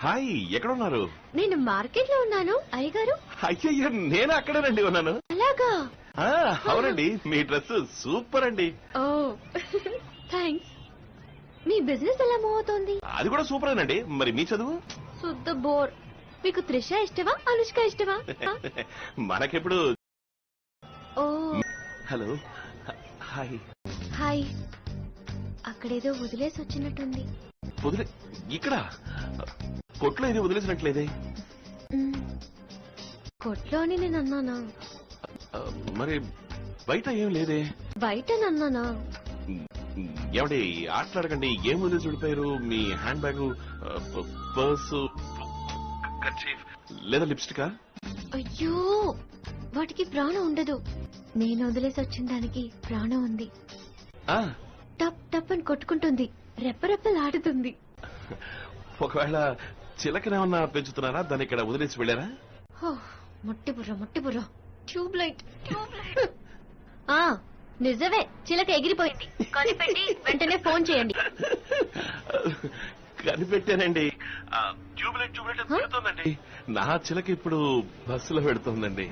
Hi, ఎక్కడున్నారు? నేను market లో ఉన్నాను. అయ్యగారు? అయ్యయ్య, నేను అక్కడేనండి ఉన్నాను. అలాగా? అవునండి, మీ డ్రెస్ సూపర్ అండి. ఓ థ్యాంక్స్. మీ బిజినెస్ ఎలా మూవ్ అవుతోంది? అది కూడా సూపరేనండి. మరి మీ చదువు? శుద్ధ బోర్. మీకు త్రిష ఇష్టమా, అనుష్క ఇష్టమా? మనకెప్పుడు. ఓ హలో, హాయ్. హాయ్. అక్కడేదో వదిలేసి వచ్చినట్టుంది. వదిలే ఇక్కడ కొట్లో ఇది వదిలేసినట్లేదే. కొట్లోని నేను అన్నానా? మరి బయట ఏం లేదే. బయట నన్నానా? ఏమండి, ఆటలాడకండి. ఏం వదిలేసి వెళ్ళిపోయారు? మీ హ్యాండ్ బ్యాగ్, పర్సు, లేదా లిప్స్టికా? అయ్యో, వాటికి ప్రాణం ఉండదు. నేను వదిలేసి వచ్చిన దానికి ప్రాణం ఉంది. టప్ టప్ అని కొట్టుకుంటుంది, రెప్పరెప్పలాడుతుంది. ఒకవేళ చిలకనేమన్నా పెంచుతున్నారా? దాన్ని ఇక్కడ వదిలేసి వెళ్ళారా? ముట్టిబుర్ర ట్యూబ్ లైట్. నిజమే, చిలక ఎగిరిపోయింది. కనిపెట్టి వెంటనే ఫోన్ చేయండి. కనిపెట్టానండి. ట్యూబ్లైట్ తిరుగుతోందండి. నా చిలక ఇప్పుడు బస్సులో పెడుతోందండి.